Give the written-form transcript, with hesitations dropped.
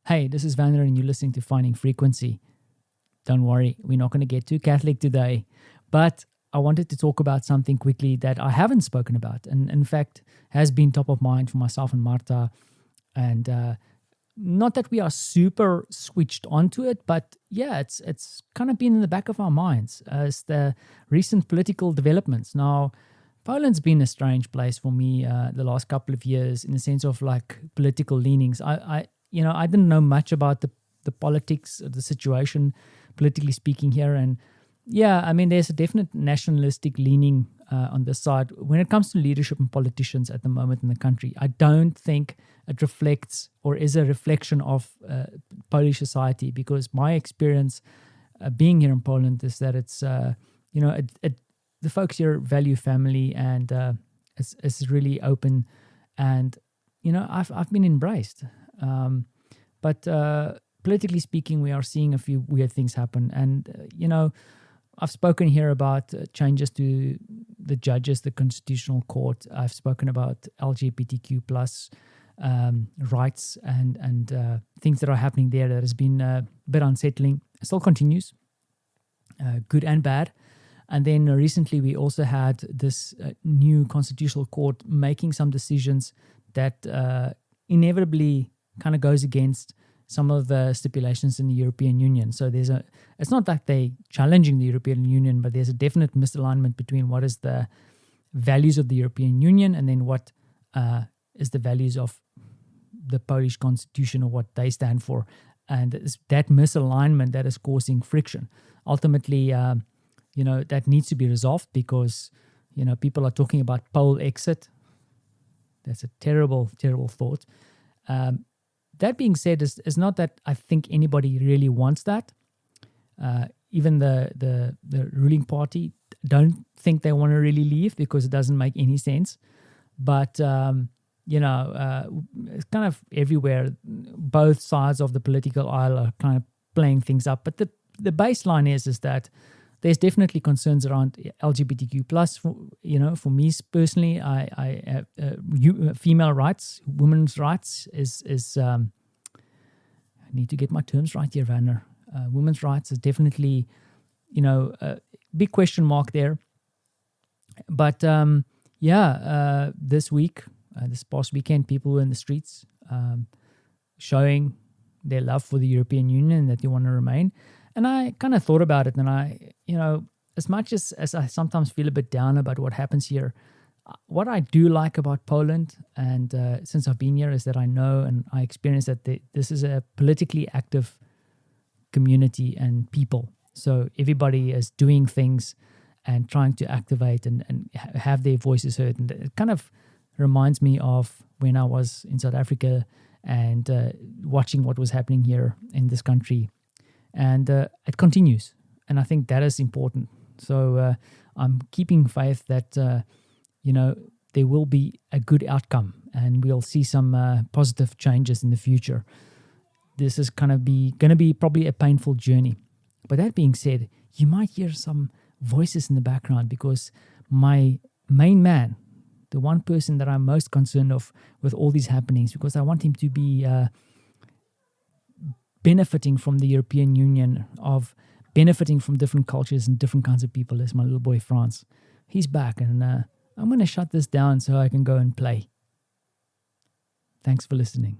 Hey, this is Vander, and you're listening to Finding Frequency. Don't worry, we're not going to get too Catholic today, but I wanted to talk about something quickly that I haven't spoken about, and in fact has been top of mind for myself and Marta. And not that we are super switched onto it, but yeah, it's kind of been in the back of our minds as the recent political developments. Now, Poland's been a strange place for me the last couple of years in the sense of like political leanings. I didn't know much about the politics of the situation, politically speaking here, and yeah, I mean, there's a definite nationalistic leaning on this side when it comes to leadership and politicians at the moment in the country. I don't think it reflects or is a reflection of Polish society, because my experience being here in Poland is that it's the folks here value family, and it's really open, and I've been embraced. But politically speaking, we are seeing a few weird things happen, and I've spoken here about changes to the judges, the Constitutional Court. I've spoken about LGBTQ plus rights and things that are happening there that has been a bit unsettling. It still continues, good and bad. And then recently we also had this new Constitutional Court making some decisions that inevitably kind of goes against some of the stipulations in the European Union. So it's not like they challenging the European Union, but there's a definite misalignment between what is the values of the European Union and then what is the values of the Polish constitution or what they stand for. And it's that misalignment that is causing friction. Ultimately, that needs to be resolved because, people are talking about Pole exit. That's a terrible, terrible thought. That being said, it's not that I think anybody really wants that. Even the ruling party don't think they want to really leave because it doesn't make any sense. But, it's kind of everywhere. Both sides of the political aisle are kind of playing things up. But the baseline is that there's definitely concerns around LGBTQ plus. For me personally, I female rights, women's rights is I need to get my terms right here, Vanner. Women's rights is definitely, a big question mark there. But this past weekend, people were in the streets showing their love for the European Union and that they want to remain. And I kind of thought about it, and as much as I sometimes feel a bit down about what happens here, what I do like about Poland, and since I've been here, is that I know and I experience that this is a politically active community and people. So everybody is doing things and trying to activate and have their voices heard. And it kind of reminds me of when I was in South Africa and watching what was happening here in this country. And it continues. And I think that is important. So I'm keeping faith that, there will be a good outcome and we'll see some positive changes in the future. This is going to be probably a painful journey. But that being said, you might hear some voices in the background because my main man, the one person that I'm most concerned of with all these happenings, because I want him to be benefiting from the European Union, of benefiting from different cultures and different kinds of people, is my little boy France. He's back, and I'm going to shut this down so I can go and play. Thanks for listening.